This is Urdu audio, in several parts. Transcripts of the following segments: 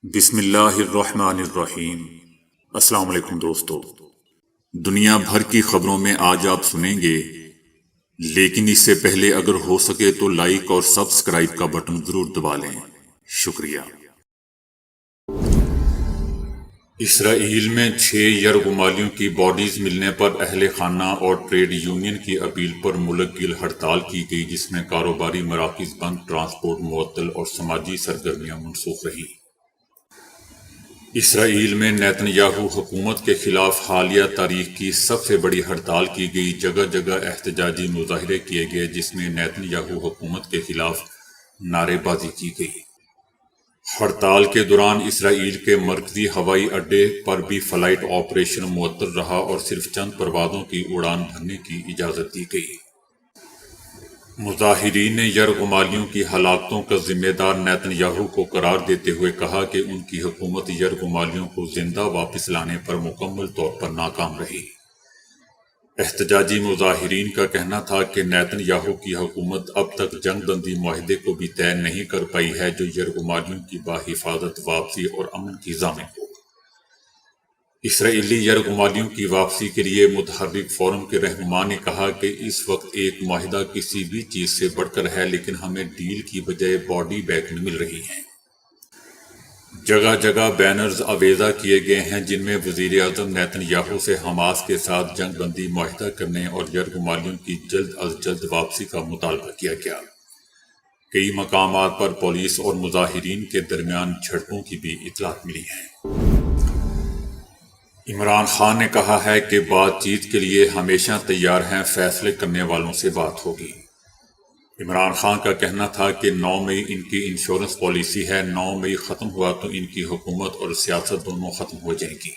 بسم اللہ الرحمن الرحیم۔ السلام علیکم دوستو، دنیا بھر کی خبروں میں آج آپ سنیں گے، لیکن اس سے پہلے اگر ہو سکے تو لائک اور سبسکرائب کا بٹن ضرور دبا لیں۔ شکریہ۔ اسرائیل میں 6 یرغمالیوں کی باڈیز ملنے پر اہل خانہ اور ٹریڈ یونین کی اپیل پر ملک گیر ہڑتال کی گئی، جس میں کاروباری مراکز بند، ٹرانسپورٹ معطل اور سماجی سرگرمیاں منسوخ رہیں۔ اسرائیل میں نیتن یاہو حکومت کے خلاف حالیہ تاریخ کی سب سے بڑی ہڑتال کی گئی۔ جگہ جگہ احتجاجی مظاہرے کیے گئے، جس میں نیتن یاہو حکومت کے خلاف نعرے بازی کی گئی۔ ہڑتال کے دوران اسرائیل کے مرکزی ہوائی اڈے پر بھی فلائٹ آپریشن معطل رہا اور صرف چند پروازوں کی اڑان بھرنے کی اجازت دی گئی۔ مظاہرین نے یرغمالیوں کی ہلاکتوں کا ذمہ دار نیتن یاہو کو قرار دیتے ہوئے کہا کہ ان کی حکومت یرغمالیوں کو زندہ واپس لانے پر مکمل طور پر ناکام رہی۔ احتجاجی مظاہرین کا کہنا تھا کہ نیتن یاہو کی حکومت اب تک جنگ بندی معاہدے کو بھی طے نہیں کر پائی ہے، جو یرغمالیوں کی باحفاظت واپسی اور امن کی ضامن ہو۔ اسرائیلی یرغمالیوں کی واپسی کے لیے متحرک فورم کے رہنما نے کہا کہ اس وقت ایک معاہدہ کسی بھی چیز سے بڑھ کر ہے، لیکن ہمیں ڈیل کی بجائے باڈی بیگ مل رہی ہیں۔ جگہ جگہ بینرز آویزاں کیے گئے ہیں، جن میں وزیر اعظم نیتن یاہو سے حماس کے ساتھ جنگ بندی معاہدہ کرنے اور یرغمالیوں کی جلد از جلد واپسی کا مطالبہ کیا گیا۔ کئی مقامات پر پولیس اور مظاہرین کے درمیان جھڑپوں کی بھی اطلاعات ملی ہیں۔ عمران خان نے کہا ہے کہ بات چیت کے لیے ہمیشہ تیار ہیں، فیصلے کرنے والوں سے بات ہوگی۔ عمران خان کا کہنا تھا کہ 9 مئی ان کی انشورنس پالیسی ہے، 9 مئی ختم ہوا تو ان کی حکومت اور سیاست دونوں ختم ہو جائیں گی۔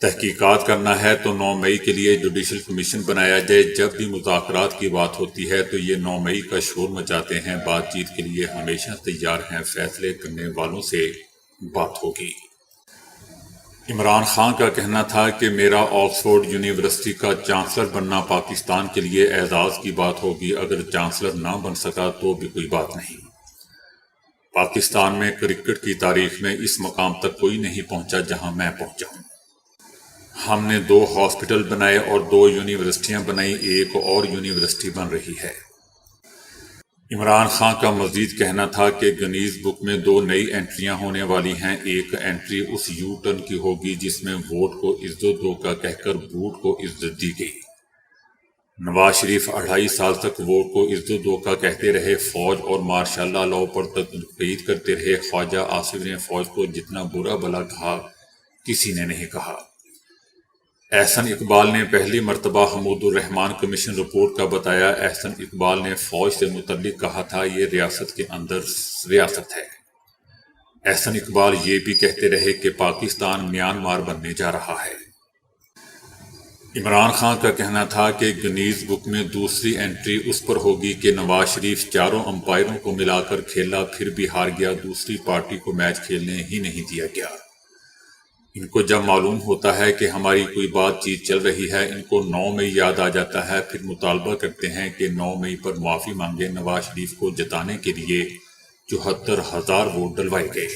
تحقیقات کرنا ہے تو 9 مئی کے لیے جوڈیشل کمیشن بنایا جائے۔ جب بھی مذاکرات کی بات ہوتی ہے تو یہ 9 مئی کا شور مچاتے ہیں۔ بات چیت کے لیے ہمیشہ تیار ہیں، فیصلے کرنے والوں سے بات ہوگی۔ عمران خان کا کہنا تھا کہ میرا آکسفورڈ یونیورسٹی کا چانسلر بننا پاکستان کے لیے اعزاز کی بات ہوگی۔ اگر چانسلر نہ بن سکا تو بھی کوئی بات نہیں۔ پاکستان میں کرکٹ کی تاریخ میں اس مقام تک کوئی نہیں پہنچا جہاں میں پہنچا ہوں۔ ہم نے 2 ہاسپٹل بنائے اور 2 یونیورسٹیاں بنائیں، ایک اور یونیورسٹی بن رہی ہے۔ عمران خان کا مزید کہنا تھا کہ گنیز بک میں 2 نئی انٹریاں ہونے والی ہیں۔ ایک انٹری اس یو ٹرن کی ہوگی جس میں ووٹ کو عزت دو کا کہہ کر بوٹ کو عزت دی گئی۔ نواز شریف 2.5 سال تک ووٹ کو عزت دو کا کہتے رہے، فوج اور مارشل لاء پر تنقید کرتے رہے۔ خواجہ آصف نے فوج کو جتنا برا بھلا کہا، کسی نے نہیں کہا۔ احسن اقبال نے پہلی مرتبہ حمود الرحمن کمیشن رپورٹ کا بتایا۔ احسن اقبال نے فوج سے متعلق کہا تھا، یہ ریاست کے اندر ریاست ہے۔ احسن اقبال یہ بھی کہتے رہے کہ پاکستان میانمار بننے جا رہا ہے۔ عمران خان کا کہنا تھا کہ گنیز بک میں دوسری انٹری اس پر ہوگی کہ نواز شریف 4 امپائروں کو ملا کر کھیلا، پھر بھی ہار گیا، دوسری پارٹی کو میچ کھیلنے ہی نہیں دیا گیا۔ ان کو جب معلوم ہوتا ہے کہ ہماری کوئی بات چیت چل رہی ہے، ان کو 9 مئی یاد آ جاتا ہے، پھر مطالبہ کرتے ہیں کہ 9 مئی پر معافی مانگے۔ نواز شریف کو جتانے کے لیے 74,000 ووٹ ڈلوائے گئے۔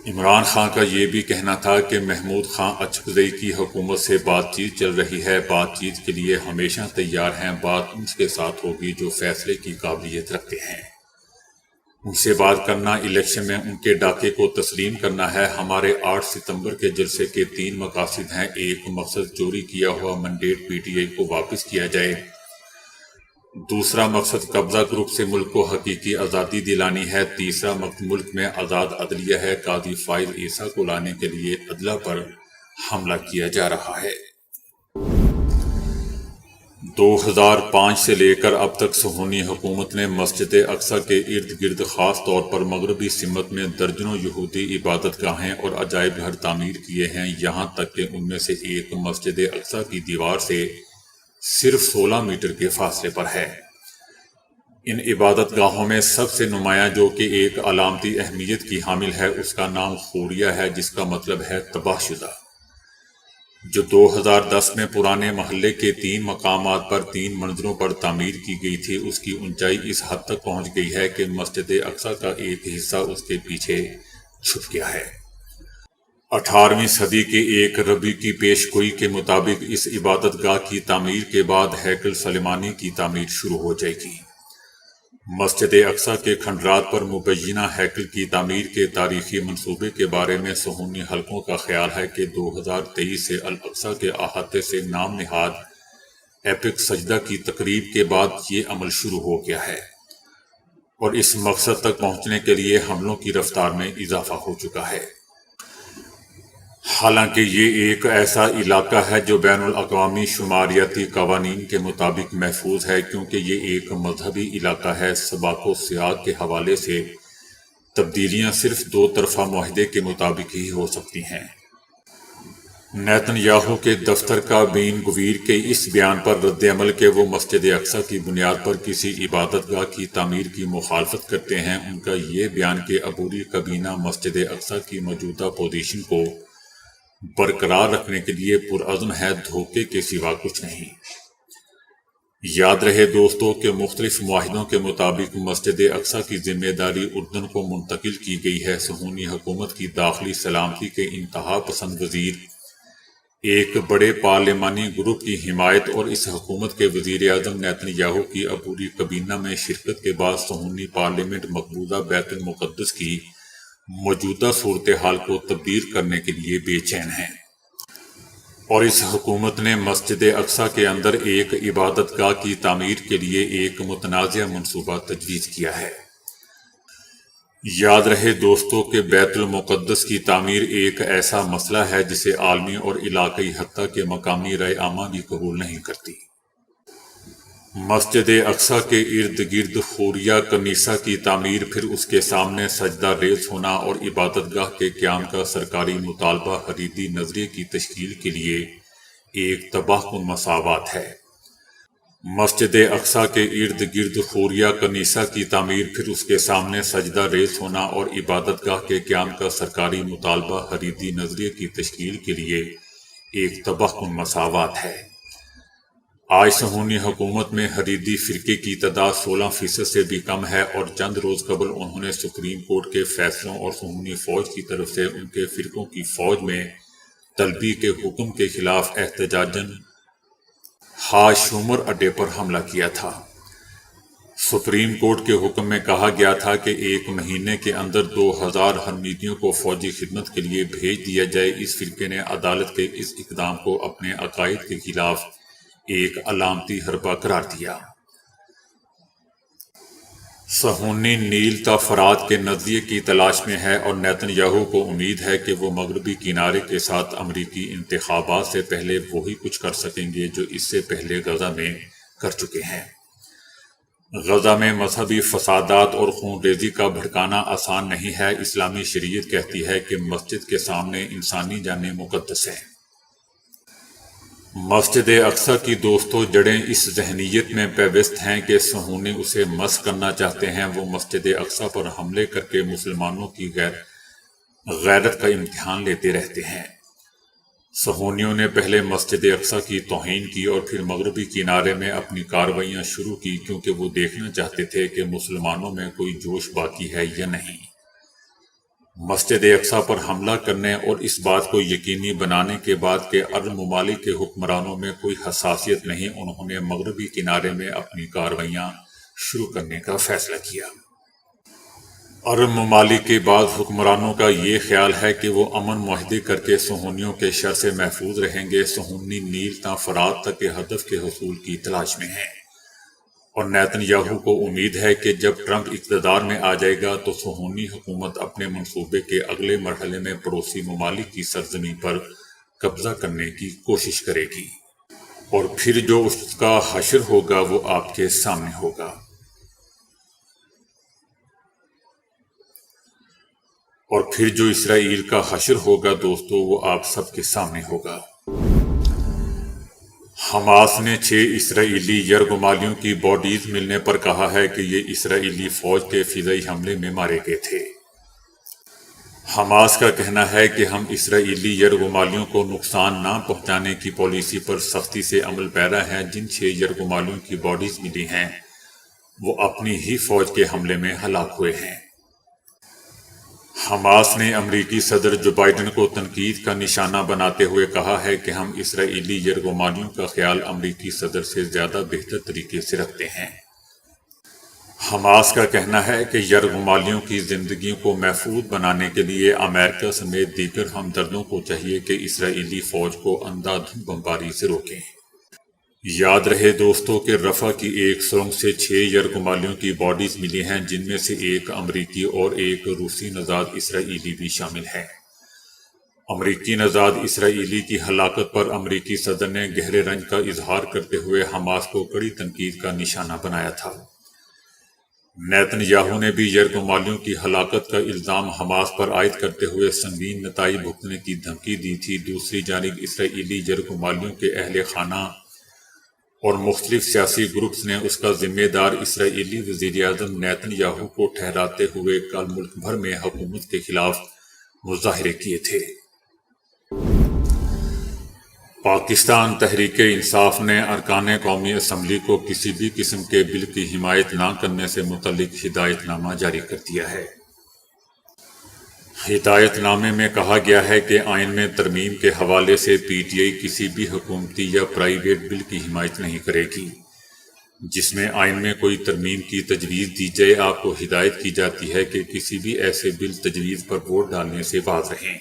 عمران خان کا یہ بھی کہنا تھا کہ محمود خان اچکزئی کی حکومت سے بات چیت چل رہی ہے، بات چیت کے لیے ہمیشہ تیار ہیں، بات ان کے ساتھ ہوگی جو فیصلے کی قابلیت رکھتے ہیں۔ ان سے بات کرنا، الیکشن میں ان کے ڈاکے کو تسلیم کرنا ہے۔ ہمارے 8 ستمبر کے جلسے کے 3 مقاصد ہیں۔ ایک مقصد چوری کیا ہوا منڈیٹ پی ٹی آئی کو واپس کیا جائے۔ دوسرا مقصد قبضہ گروپ سے ملک کو حقیقی آزادی دلانی ہے۔ تیسرا مقصد ملک میں آزاد عدلیہ ہے۔ قاضی فائز عیسیٰ کو لانے کے لیے عدلیہ پر حملہ کیا جا رہا ہے۔ 2005 سے لے کر اب تک صہیونی حکومت نے مسجد اقصی کے ارد گرد، خاص طور پر مغربی سمت میں درجنوں یہودی عبادت گاہیں اور عجائب گھر تعمیر کیے ہیں، یہاں تک کہ ان میں سے ایک مسجد اقصی کی دیوار سے صرف 16 میٹر کے فاصلے پر ہے۔ ان عبادت گاہوں میں سب سے نمایاں، جو کہ ایک علامتی اہمیت کی حامل ہے، اس کا نام خوریا ہے، جس کا مطلب ہے تباہ شدہ۔ جو 2010 میں پرانے محلے کے 3 مقامات پر 3 منزلوں پر تعمیر کی گئی تھی، اس کی اونچائی اس حد تک پہنچ گئی ہے کہ مسجد اقصی کا ایک حصہ اس کے پیچھے چھپ گیا ہے۔ 18ویں صدی کے ایک ربی کی پیش گوئی کے مطابق اس عبادت گاہ کی تعمیر کے بعد ہیکل سلیمانی کی تعمیر شروع ہو جائے گی۔ مسجد اقصی کے کھنڈرات پر مبینہ ہیکل کی تعمیر کے تاریخی منصوبے کے بارے میں سہونی حلقوں کا خیال ہے کہ 2023 سے الاقصی کے احاطے سے نام نہاد ایپک سجدہ کی تقریب کے بعد یہ عمل شروع ہو گیا ہے اور اس مقصد تک پہنچنے کے لیے حملوں کی رفتار میں اضافہ ہو چکا ہے۔ حالانکہ یہ ایک ایسا علاقہ ہے جو بین الاقوامی شماریاتی قوانین کے مطابق محفوظ ہے، کیونکہ یہ ایک مذہبی علاقہ ہے۔ سباق و سیاق کے حوالے سے تبدیلیاں صرف 2 طرفہ معاہدے کے مطابق ہی ہو سکتی ہیں۔ نیتن یاہو کے دفتر کا بین گویر کے اس بیان پر رد عمل کہ وہ مسجد اقصی کی بنیاد پر کسی عبادت گاہ کی تعمیر کی مخالفت کرتے ہیں، ان کا یہ بیان کہ عبوری کابینہ مسجد اقصی کی موجودہ پوزیشن کو برقرار رکھنے کے لیے پرعزم ہے، دھوکے کے سوا کچھ نہیں۔ یاد رہے دوستو کہ مختلف معاہدوں کے مطابق مسجد اقصی کی ذمہ داری اردن کو منتقل کی گئی ہے۔ سہونی حکومت کی داخلی سلامتی کے انتہا پسند وزیر ایک بڑے پارلیمانی گروپ کی حمایت اور اس حکومت کے وزیر اعظم نیتن یاہو کی عبوری کابینہ میں شرکت کے بعد سہونی پارلیمنٹ مقبوضہ بیت المقدس کی موجودہ صورتحال کو تبدیل کرنے کے لیے بے چین ہیں، اور اس حکومت نے مسجد اقصی کے اندر ایک عبادت گاہ کی تعمیر کے لیے ایک متنازع منصوبہ تجویز کیا ہے۔ یاد رہے دوستو کہ بیت المقدس کی تعمیر ایک ایسا مسئلہ ہے جسے عالمی اور علاقائی حتیٰ کہ مقامی رائے عامہ بھی قبول نہیں کرتی۔ مسجد اقصی کے ارد گرد حوریہ کنیسہ کی تعمیر، پھر اس کے سامنے سجدہ ریز ہونا اور عبادت گاہ کے قیام کا سرکاری مطالبہ حریدی نظریے کی تشکیل کے لیے ایک تباہ کن مساوات ہے۔ مسجد اقصی کے ارد گرد حوریہ کنیسہ کی تعمیر، پھر اس کے سامنے سجدہ ریز ہونا اور عبادت گاہ کے قیام کا سرکاری مطالبہ حریدی نظریے کی تشکیل کے لیے ایک تباہ کن مساوات ہے۔ آج سہونی حکومت میں حریدی فرقے کی تعداد 16% سے بھی کم ہے، اور چند روز قبل انہوں نے سپریم کورٹ کے فیصلوں اور سہونی فوج کی طرف سے ان کے فرقوں کی فوج میں طلبی کے حکم کے خلاف احتجاجاً شومر اڈے پر حملہ کیا تھا۔ سپریم کورٹ کے حکم میں کہا گیا تھا کہ 1 مہینے کے اندر 2000 حمیدیوں کو فوجی خدمت کے لیے بھیج دیا جائے۔ اس فرقے نے عدالت کے اس اقدام کو اپنے عقائد کے خلاف ایک علامتی حربہ قرار دیا۔ سہونی نیل تا فرات کے نظریے کی تلاش میں ہے، اور نیتن یاہو کو امید ہے کہ وہ مغربی کنارے کے ساتھ امریکی انتخابات سے پہلے وہی کچھ کر سکیں گے جو اس سے پہلے غزہ میں کر چکے ہیں۔ غزہ میں مذہبی فسادات اور خون ریزی کا بھڑکانا آسان نہیں ہے۔ اسلامی شریعت کہتی ہے کہ مسجد کے سامنے انسانی جانیں مقدس ہیں۔ مسجد اقصی کی دوستو جڑیں اس ذہنیت میں پیوست ہیں کہ سہونے اسے مسخ کرنا چاہتے ہیں۔ وہ مسجد اقصی پر حملے کر کے مسلمانوں کی غیرت کا امتحان لیتے رہتے ہیں۔ سہونیوں نے پہلے مسجد اقصی کی توہین کی اور پھر مغربی کنارے میں اپنی کارروائیاں شروع کی، کیونکہ وہ دیکھنا چاہتے تھے کہ مسلمانوں میں کوئی جوش باقی ہے یا نہیں۔ مسجد اقصی پر حملہ کرنے اور اس بات کو یقینی بنانے کے بعد کہ عرب ممالک کے حکمرانوں میں کوئی حساسیت نہیں، انہوں نے مغربی کنارے میں اپنی کارروائیاں شروع کرنے کا فیصلہ کیا۔ عرب ممالک کے بعض حکمرانوں کا یہ خیال ہے کہ وہ امن معاہدے کر کے سہونیوں کے شر سے محفوظ رہیں گے۔ سہونی نیل تا فرات تک کے ہدف کے حصول کی تلاش میں ہیں، اور نیتن یاہو کو امید ہے کہ جب ٹرمپ اقتدار میں آ جائے گا تو سہونی حکومت اپنے منصوبے کے اگلے مرحلے میں پڑوسی ممالک کی سرزمین پر قبضہ کرنے کی کوشش کرے گی، اور پھر جو اس کا حشر ہوگا وہ آپ کے سامنے ہوگا۔ اور پھر جو اسرائیل کا حشر ہوگا دوستو وہ آپ سب کے سامنے ہوگا۔ حماس نے 6 اسرائیلی یرغمالیوں کی باڈیز ملنے پر کہا ہے کہ یہ اسرائیلی فوج کے فضائی حملے میں مارے گئے تھے۔ حماس کا کہنا ہے کہ ہم اسرائیلی یرغمالیوں کو نقصان نہ پہنچانے کی پالیسی پر سختی سے عمل پیرا ہیں۔ جن 6 یرغمالیوں کی باڈیز ملی ہیں وہ اپنی ہی فوج کے حملے میں ہلاک ہوئے ہیں۔ حماس نے امریکی صدر جو بائیڈن کو تنقید کا نشانہ بناتے ہوئے کہا ہے کہ ہم اسرائیلی یرغمالیوں کا خیال امریکی صدر سے زیادہ بہتر طریقے سے رکھتے ہیں۔ حماس کا کہنا ہے کہ یرغمالیوں کی زندگیوں کو محفوظ بنانے کے لیے امریکہ سمیت دیگر ہمدردوں کو چاہیے کہ اسرائیلی فوج کو اندھا دھند بمباری سے روکیں۔ یاد رہے دوستو کہ رفح کی ایک سرنگ سے 6 یرغمالیوں کی باڈیز ملی ہیں، جن میں سے ایک امریکی اور ایک روسی نژاد اسرائیلی بھی شامل ہے۔ امریکی نژاد اسرائیلی کی ہلاکت پر امریکی صدر نے گہرے رنج کا اظہار کرتے ہوئے حماس کو کڑی تنقید کا نشانہ بنایا تھا۔ نیتن یاہو نے بھی یرغمالیوں کی ہلاکت کا الزام حماس پر عائد کرتے ہوئے سنگین نتائج بھگتنے کی دھمکی دی تھی۔ دوسری جانب اسرائیلی یرغمالیوں کے اہل خانہ اور مختلف سیاسی گروپس نے اس کا ذمہ دار اسرائیلی وزیر اعظم نیتن یاہو کو ٹھہراتے ہوئے کل ملک بھر میں حکومت کے خلاف مظاہرے کیے تھے۔ پاکستان تحریک انصاف نے ارکان قومی اسمبلی کو کسی بھی قسم کے بل کی حمایت نہ کرنے سے متعلق ہدایت نامہ جاری کر دیا ہے۔ ہدایت نامے میں کہا گیا ہے کہ آئین میں ترمیم کے حوالے سے پی ٹی آئی کسی بھی حکومتی یا پرائیویٹ بل کی حمایت نہیں کرے گی جس میں آئین میں کوئی ترمیم کی تجویز دی جائے۔ آپ کو ہدایت کی جاتی ہے کہ کسی بھی ایسے بل تجویز پر ووٹ ڈالنے سے باز رہیں۔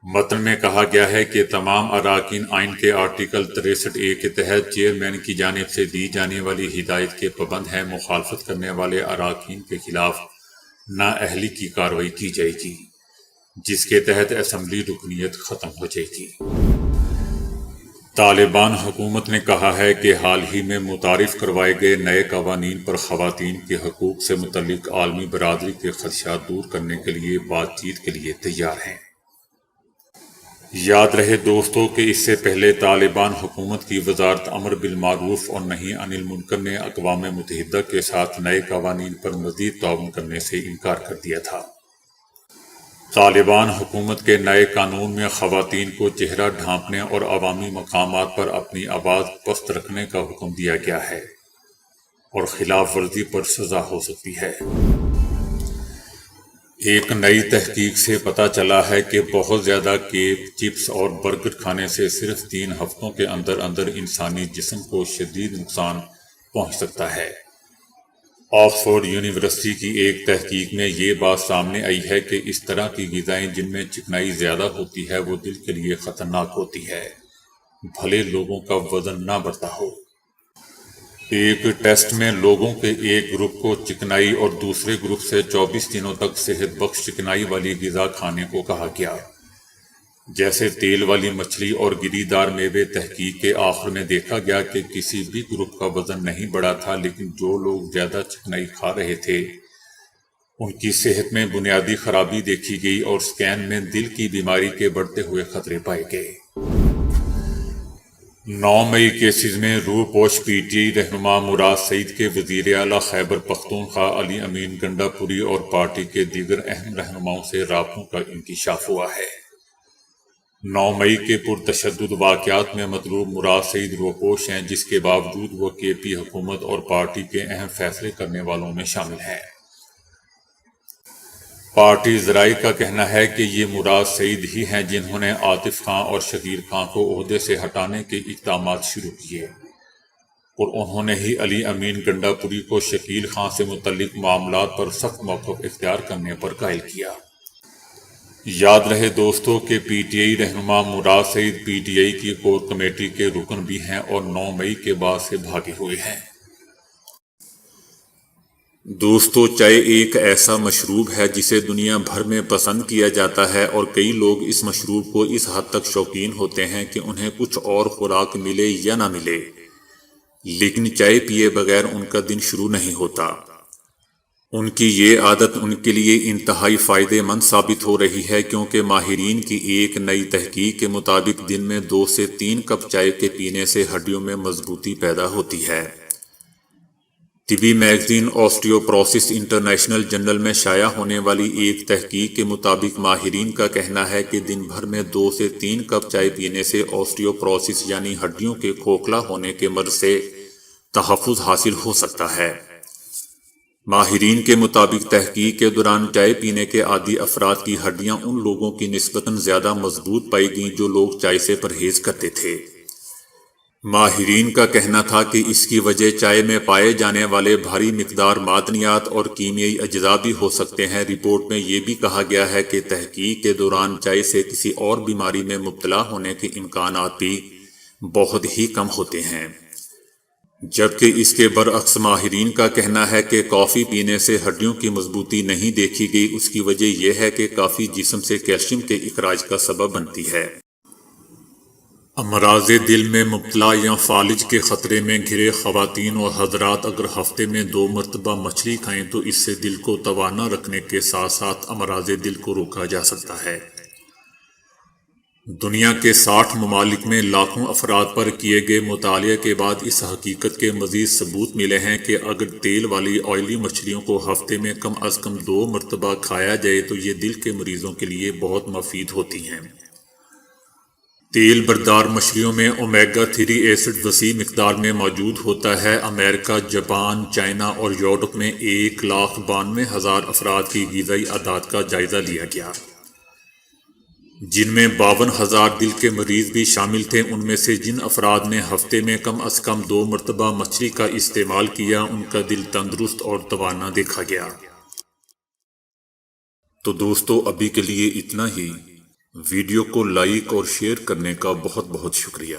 متن میں کہا گیا ہے کہ تمام اراکین آئین کے آرٹیکل 63A کے تحت چیئرمین کی جانب سے دی جانے والی ہدایت کے پابند ہیں۔ مخالفت کرنے والے اراکین کے خلاف نااہلی کی کارروائی کی جائے گی، جس کے تحت اسمبلی رکنیت ختم ہو جائے گی۔ طالبان حکومت نے کہا ہے کہ حال ہی میں متعارف کروائے گئے نئے قوانین پر خواتین کے حقوق سے متعلق عالمی برادری کے خدشات دور کرنے کے لیے بات چیت کے لیے تیار ہیں۔ یاد رہے دوستو کہ اس سے پہلے طالبان حکومت کی وزارت امر بالمعروف اور نہی عن المنکر نے اقوام متحدہ کے ساتھ نئے قوانین پر مزید تعاون کرنے سے انکار کر دیا تھا۔ طالبان حکومت کے نئے قانون میں خواتین کو چہرہ ڈھانپنے اور عوامی مقامات پر اپنی آواز پست رکھنے کا حکم دیا گیا ہے اور خلاف ورزی پر سزا ہو سکتی ہے۔ ایک نئی تحقیق سے پتہ چلا ہے کہ بہت زیادہ کیک، چپس اور برگر کھانے سے صرف 3 ہفتوں کے اندر اندر انسانی جسم کو شدید نقصان پہنچ سکتا ہے۔ آکسفورڈ یونیورسٹی کی ایک تحقیق میں یہ بات سامنے آئی ہے کہ اس طرح کی غذائیں جن میں چکنائی زیادہ ہوتی ہے وہ دل کے لیے خطرناک ہوتی ہے، بھلے لوگوں کا وزن نہ بڑھتا ہو۔ ایک ٹیسٹ میں لوگوں کے ایک گروپ کو چکنائی اور دوسرے گروپ سے 24 دنوں تک صحت بخش چکنائی والی غذا کھانے کو کہا گیا، جیسے تیل والی مچھلی اور گری دار میوے۔ تحقیق کے آخر میں دیکھا گیا کہ کسی بھی گروپ کا وزن نہیں بڑھا تھا، لیکن جو لوگ زیادہ چکنائی کھا رہے تھے ان کی صحت میں بنیادی خرابی دیکھی گئی اور سکین میں دل کی بیماری کے بڑھتے ہوئے خطرے پائے گئے۔ 9 مئی کیسز میں روح پوش پی ٹی آئی رہنما مراد سعید کے وزیر اعلیٰ خیبر پختونخوا علی امین گنڈا پوری اور پارٹی کے دیگر اہم رہنماؤں سے رابطوں کا انکشاف ہوا ہے۔ 9 مئی کے پرتشدد واقعات میں مطلوب مراد سعید روپوش ہیں، جس کے باوجود وہ کے پی حکومت اور پارٹی کے اہم فیصلے کرنے والوں میں شامل ہیں۔ پارٹی ذرائع کا کہنا ہے کہ یہ مراد سعید ہی ہیں جنہوں نے عاطف خان اور شکیل خان کو عہدے سے ہٹانے کے اقدامات شروع کیے، اور انہوں نے ہی علی امین گنڈا پوری کو شکیل خان سے متعلق معاملات پر سخت موقف اختیار کرنے پر قائل کیا۔ یاد رہے دوستو کہ پی ٹی آئی رہنما مراد سعید پی ٹی آئی کی کور کمیٹی کے رکن بھی ہیں اور 9 مئی کے بعد سے بھاگے ہوئے ہیں۔ دوستو، چائے ایک ایسا مشروب ہے جسے دنیا بھر میں پسند کیا جاتا ہے، اور کئی لوگ اس مشروب کو اس حد تک شوقین ہوتے ہیں کہ انہیں کچھ اور خوراک ملے یا نہ ملے، لیکن چائے پیے بغیر ان کا دن شروع نہیں ہوتا۔ ان کی یہ عادت ان کے لیے انتہائی فائدہ مند ثابت ہو رہی ہے، کیونکہ ماہرین کی ایک نئی تحقیق کے مطابق دن میں 2 سے 3 کپ چائے کے پینے سے ہڈیوں میں مضبوطی پیدا ہوتی ہے۔ طبی میگزین آسٹیوپروسس انٹرنیشنل جرنل میں شائع ہونے والی ایک تحقیق کے مطابق ماہرین کا کہنا ہے کہ دن بھر میں 2 سے 3 کپ چائے پینے سے آسٹیوپروسس یعنی ہڈیوں کے کھوکھلا ہونے کے مرض سے تحفظ حاصل ہو سکتا ہے۔ ماہرین کے مطابق تحقیق کے دوران چائے پینے کے عادی افراد کی ہڈیاں ان لوگوں کی نسبتاً زیادہ مضبوط پائی گئیں جو لوگ چائے سے پرہیز کرتے تھے۔ ماہرین کا کہنا تھا کہ اس کی وجہ چائے میں پائے جانے والے بھاری مقدار معدنیات اور کیمیائی اجزاء بھی ہو سکتے ہیں۔ رپورٹ میں یہ بھی کہا گیا ہے کہ تحقیق کے دوران چائے سے کسی اور بیماری میں مبتلا ہونے کے امکانات بھی بہت ہی کم ہوتے ہیں، جبکہ اس کے برعکس ماہرین کا کہنا ہے کہ کافی پینے سے ہڈیوں کی مضبوطی نہیں دیکھی گئی۔ اس کی وجہ یہ ہے کہ کافی جسم سے کیلشیم کے اخراج کا سبب بنتی ہے۔ امراض دل میں مبتلا یا فالج کے خطرے میں گھرے خواتین اور حضرات اگر ہفتے میں 2 مرتبہ مچھلی کھائیں تو اس سے دل کو توانا رکھنے کے ساتھ ساتھ امراض دل کو روکا جا سکتا ہے۔ دنیا کے 60 ممالک میں لاکھوں افراد پر کیے گئے مطالعے کے بعد اس حقیقت کے مزید ثبوت ملے ہیں کہ اگر تیل والی آئلی مچھلیوں کو ہفتے میں کم از کم 2 مرتبہ کھایا جائے تو یہ دل کے مریضوں کے لیے بہت مفید ہوتی ہیں۔ تیل بردار مچھلیوں میں اومیگا 3 ایسڈ وسیع مقدار میں موجود ہوتا ہے۔ امریکہ، جاپان، چائنا اور یورپ میں 1,92,000 افراد کی غذائی عادات کا جائزہ لیا گیا، جن میں 52,000 دل کے مریض بھی شامل تھے۔ ان میں سے جن افراد نے ہفتے میں کم از کم 2 مرتبہ مچھلی کا استعمال کیا ان کا دل تندرست اور توانا دیکھا گیا۔ تو دوستو ابھی کے لیے اتنا ہی۔ ویڈیو کو لائک اور شیئر کرنے کا بہت بہت شکریہ۔